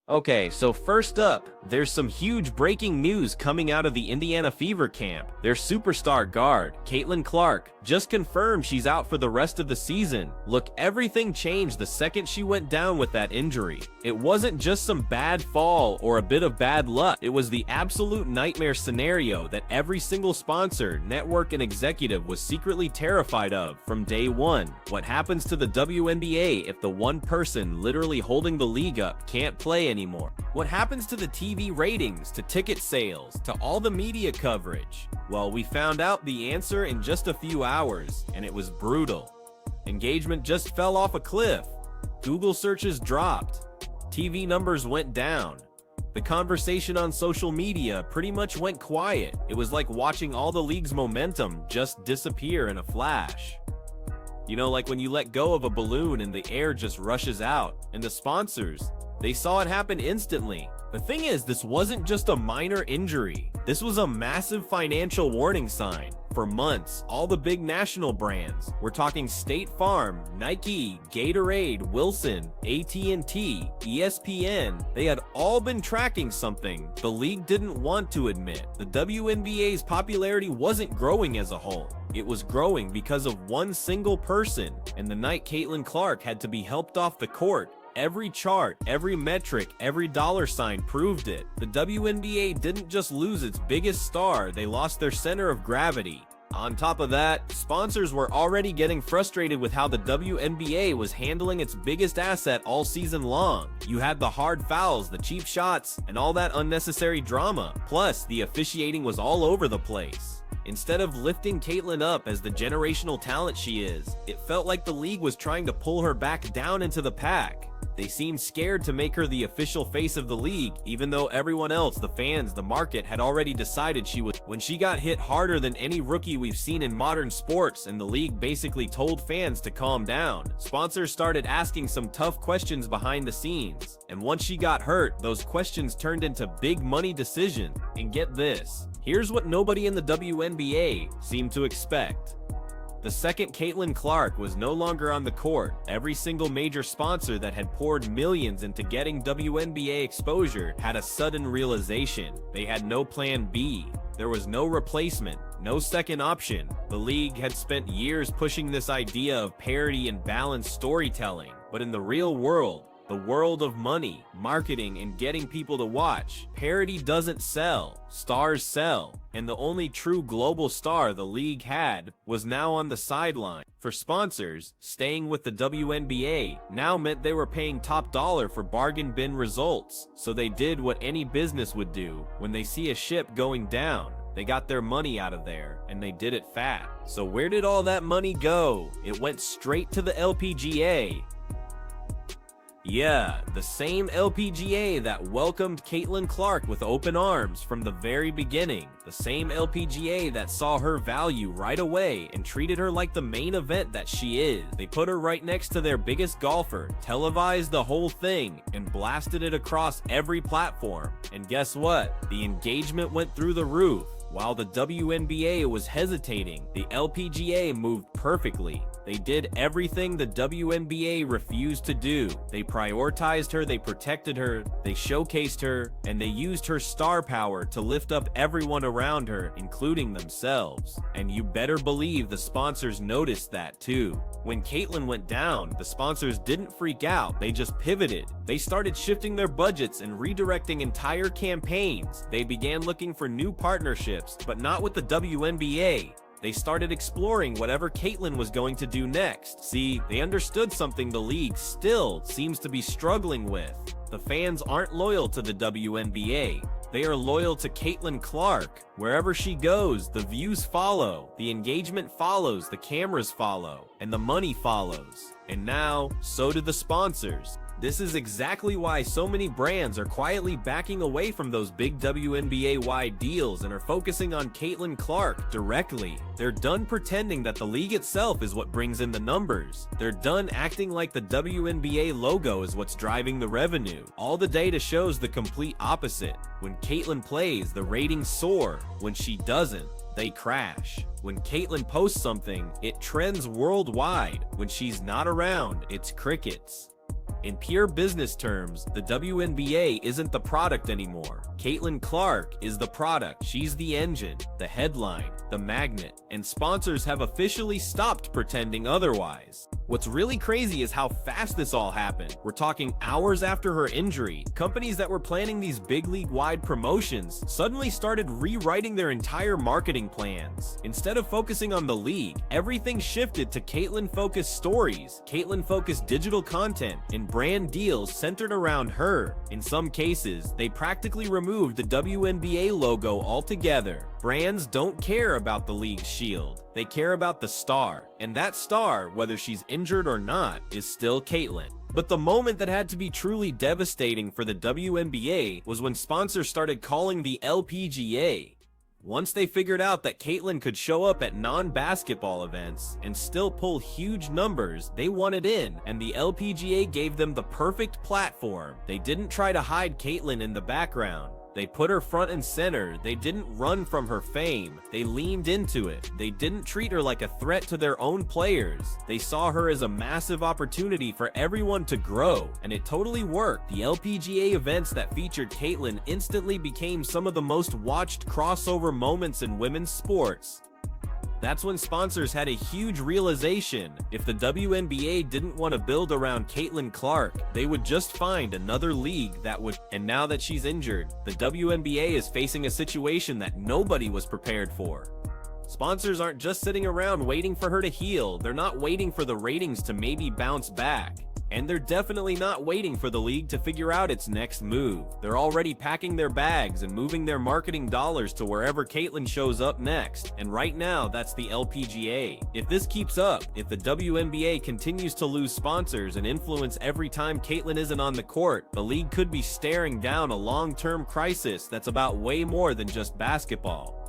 Okay, so first up, there's some huge breaking news coming out of the Indiana Fever camp. Their superstar guard, Caitlin Clark, just confirmed she's out for the rest of the season. Look, everything changed the second she went down with that injury. It wasn't just some bad fall or a bit of bad luck. It was the absolute nightmare scenario that every single sponsor, network, and executive was secretly terrified of from day one. What happens to the WNBA if the one person literally holding the league up can't play anymore? What happens to the TV ratings, to ticket sales, to all the media coverage? Well, we found out the answer in just a few hours, and it was brutal. Engagement just fell off a cliff. Google searches dropped. TV numbers went down. The conversation on social media pretty much went quiet. It was like watching all the league's momentum just disappear in a flash. You know, like when you let go of a balloon and the air just rushes out. And the sponsors, they saw it happen instantly. The thing is, this wasn't just a minor injury. This was a massive financial warning sign. For months, all the big national brands, we're talking State Farm, Nike, Gatorade, Wilson, AT&T, ESPN, they had all been tracking something the league didn't want to admit. The WNBA's popularity wasn't growing as a whole. It was growing because of one single person, and the night Caitlin Clark had to be helped off the court, every chart, every metric, every dollar sign proved it. The WNBA didn't just lose its biggest star, they lost their center of gravity. On top of that, sponsors were already getting frustrated with how the WNBA was handling its biggest asset all season long. You had the hard fouls, the cheap shots, and all that unnecessary drama. Plus, the officiating was all over the place. Instead of lifting Caitlin up as the generational talent she is, it felt like the league was trying to pull her back down into the pack. They seemed scared to make her the official face of the league, even though everyone else, the fans, the market, had already decided she was. When she got hit harder than any rookie we've seen in modern sports, and the league basically told fans to calm down, sponsors started asking some tough questions behind the scenes. And once she got hurt, those questions turned into big money decisions. And get this, here's what nobody in the WNBA seemed to expect. The second Caitlin Clark was no longer on the court, every single major sponsor that had poured millions into getting WNBA exposure had a sudden realization. They had no plan B. There was no replacement, no second option. The league had spent years pushing this idea of parity and balanced storytelling, but in the real world, the world of money, marketing, and getting people to watch, parity doesn't sell, stars sell. And the only true global star the league had was now on the sideline. For sponsors, staying with the WNBA now meant they were paying top dollar for bargain bin results. So they did what any business would do when they see a ship going down. They got their money out of there, and they did it fast. So where did all that money go? It went straight to the LPGA. Yeah, the same LPGA that welcomed Caitlin Clark with open arms from the very beginning. The same LPGA that saw her value right away and treated her like the main event that she is. They put her right next to their biggest golfer, televised the whole thing, and blasted it across every platform. And guess what? The engagement went through the roof. While the WNBA was hesitating, the LPGA moved perfectly. They did everything the WNBA refused to do. They prioritized her, they protected her, they showcased her, and they used her star power to lift up everyone around her, including themselves. And you better believe the sponsors noticed that too. When Caitlin went down, the sponsors didn't freak out, they just pivoted. They started shifting their budgets and redirecting entire campaigns. They began looking for new partnerships, but not with the WNBA. They started exploring whatever Caitlin was going to do next. See, they understood something the league still seems to be struggling with. The fans aren't loyal to the WNBA. They are loyal to Caitlin Clark. Wherever she goes, the views follow, the engagement follows, the cameras follow, and the money follows. And now, so do the sponsors. This is exactly why so many brands are quietly backing away from those big WNBA-wide deals and are focusing on Caitlin Clark directly. They're done pretending that the league itself is what brings in the numbers. They're done acting like the WNBA logo is what's driving the revenue. All the data shows the complete opposite. When Caitlin plays, the ratings soar. When she doesn't, they crash. When Caitlin posts something, it trends worldwide. When she's not around, it's crickets. In pure business terms, the WNBA isn't the product anymore. Caitlin Clark is the product. She's the engine, the headline, the magnet, and sponsors have officially stopped pretending otherwise. What's really crazy is how fast this all happened. We're talking hours after her injury. Companies that were planning these big league-wide promotions suddenly started rewriting their entire marketing plans. Instead of focusing on the league, everything shifted to Caitlin-focused stories, Caitlin-focused digital content, and brand deals centered around her. In some cases, they practically removed the WNBA logo altogether. Brands don't care about the league's shield. They care about the star, and that star, whether she's injured or not, is still Caitlin. But the moment that had to be truly devastating for the WNBA was when sponsors started calling the LPGA. Once they figured out that Caitlin could show up at non-basketball events and still pull huge numbers, they wanted in, and the LPGA gave them the perfect platform. They didn't try to hide Caitlin in the background. They put her front and center. They didn't run from her fame. They leaned into it. They didn't treat her like a threat to their own players. They saw her as a massive opportunity for everyone to grow, and it totally worked. The LPGA events that featured Caitlin instantly became some of the most watched crossover moments in women's sports. That's when sponsors had a huge realization. If the WNBA didn't want to build around Caitlin Clark, they would just find another league that would. And now that she's injured, the WNBA is facing a situation that nobody was prepared for. Sponsors aren't just sitting around waiting for her to heal. They're not waiting for the ratings to maybe bounce back. And they're definitely not waiting for the league to figure out its next move. They're already packing their bags and moving their marketing dollars to wherever Caitlin shows up next. And right now, that's the LPGA. If this keeps up, if the WNBA continues to lose sponsors and influence every time Caitlin isn't on the court, the league could be staring down a long-term crisis that's about way more than just basketball.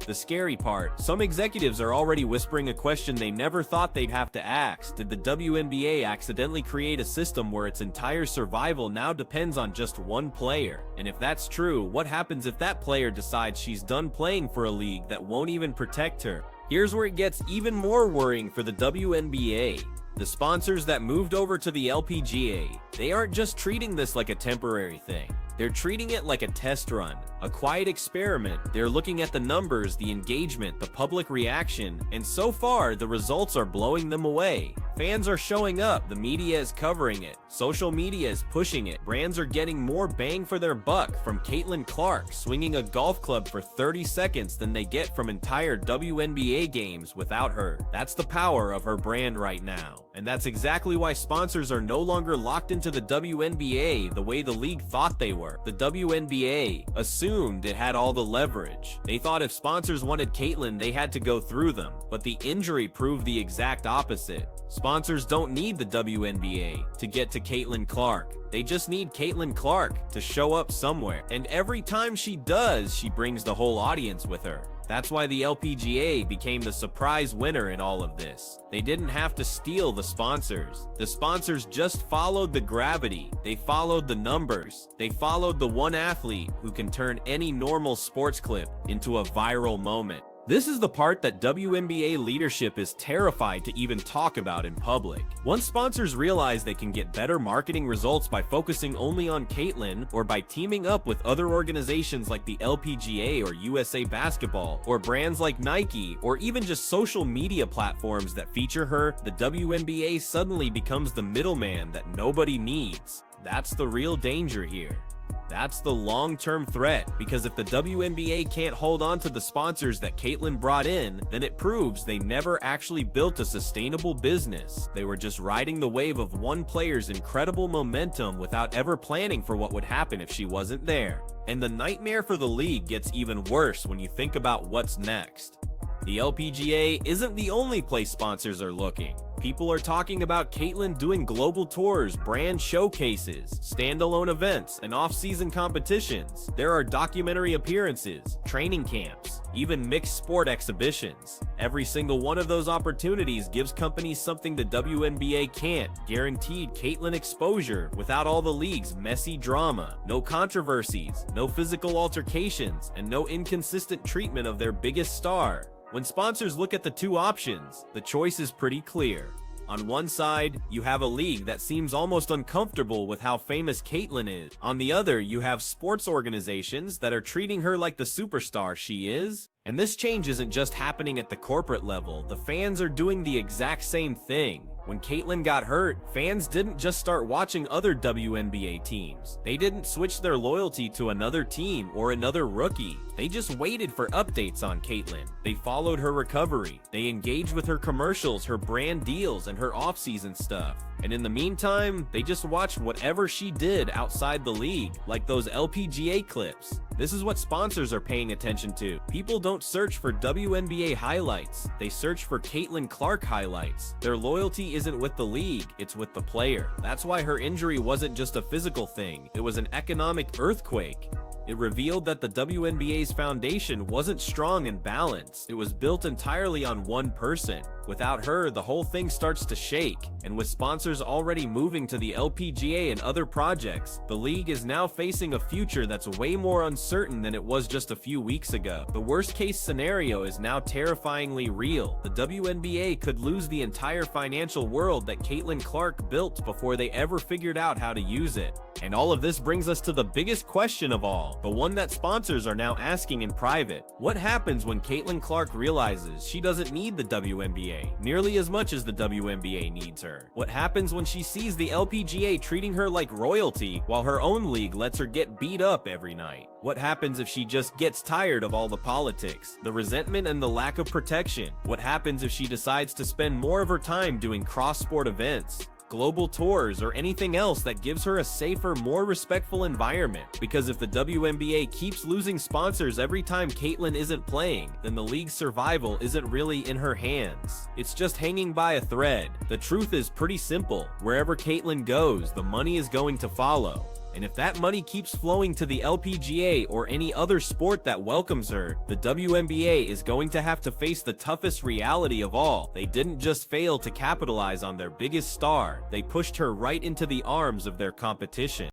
The scary part, some executives are already whispering a question they never thought they'd have to ask. Did the WNBA accidentally create a system where its entire survival now depends on just one player? And if that's true, what happens if that player decides she's done playing for a league that won't even protect her? Here's where it gets even more worrying for the WNBA. The sponsors that moved over to the LPGA, they aren't just treating this like a temporary thing. They're treating it like a test run, a quiet experiment. They're looking at the numbers, the engagement, the public reaction, and so far, the results are blowing them away. Fans are showing up, the media is covering it, social media is pushing it, brands are getting more bang for their buck from Caitlin Clark swinging a golf club for 30 seconds than they get from entire WNBA games without her. That's the power of her brand right now. And that's exactly why sponsors are no longer locked into the WNBA the way the league thought they were. The WNBA assumed it had all the leverage. They thought if sponsors wanted Caitlin, they had to go through them. But the injury proved the exact opposite. Sponsors don't need the WNBA to get to Caitlin Clark. They just need Caitlin Clark to show up somewhere. And every time she does, she brings the whole audience with her. That's why the LPGA became the surprise winner in all of this. They didn't have to steal the sponsors. The sponsors just followed the gravity. They followed the numbers. They followed the one athlete who can turn any normal sports clip into a viral moment. This is the part that WNBA leadership is terrified to even talk about in public. Once sponsors realize they can get better marketing results by focusing only on Caitlin, or by teaming up with other organizations like the LPGA or USA Basketball, or brands like Nike, or even just social media platforms that feature her, the WNBA suddenly becomes the middleman that nobody needs. That's the real danger here. That's the long-term threat, because if the WNBA can't hold on to the sponsors that Caitlin brought in, then it proves they never actually built a sustainable business. They were just riding the wave of one player's incredible momentum without ever planning for what would happen if she wasn't there. And the nightmare for the league gets even worse when you think about what's next. The LPGA isn't the only place sponsors are looking. People are talking about Caitlin doing global tours, brand showcases, standalone events, and off-season competitions. There are documentary appearances, training camps, even mixed sport exhibitions. Every single one of those opportunities gives companies something the WNBA can't: guaranteed Caitlin exposure without all the league's messy drama, no controversies, no physical altercations, and no inconsistent treatment of their biggest star. When sponsors look at the two options, the choice is pretty clear. On one side, you have a league that seems almost uncomfortable with how famous Caitlyn is. On the other, you have sports organizations that are treating her like the superstar she is. And this change isn't just happening at the corporate level, the fans are doing the exact same thing. When Caitlyn got hurt, fans didn't just start watching other WNBA teams. They didn't switch their loyalty to another team or another rookie. They just waited for updates on Caitlyn. They followed her recovery. They engaged with her commercials, her brand deals, and her off-season stuff. And in the meantime, they just watched whatever she did outside the league, like those LPGA clips. This is what sponsors are paying attention to. People don't search for WNBA highlights. They search for Caitlyn Clark highlights. Their loyalty isn't with the league, it's with the player. That's why her injury wasn't just a physical thing, it was an economic earthquake. It revealed that the WNBA's foundation wasn't strong and balanced. It was built entirely on one person. Without her, the whole thing starts to shake. And with sponsors already moving to the LPGA and other projects, the league is now facing a future that's way more uncertain than it was just a few weeks ago. The worst case scenario is now terrifyingly real. The WNBA could lose the entire financial world that Caitlyn Clark built before they ever figured out how to use it. And all of this brings us to the biggest question of all, the one that sponsors are now asking in private. What happens when Caitlyn Clark realizes she doesn't need the WNBA nearly as much as the WNBA needs her? What happens when she sees the LPGA treating her like royalty while her own league lets her get beat up every night? What happens if she just gets tired of all the politics, the resentment, and the lack of protection? What happens if she decides to spend more of her time doing cross-sport events, global tours, or anything else that gives her a safer, more respectful environment? Because if the WNBA keeps losing sponsors every time Caitlyn isn't playing, then the league's survival isn't really in her hands. It's just hanging by a thread. The truth is pretty simple. Wherever Caitlyn goes, the money is going to follow. And if that money keeps flowing to the LPGA or any other sport that welcomes her, the WNBA is going to have to face the toughest reality of all. They didn't just fail to capitalize on their biggest star, they pushed her right into the arms of their competition.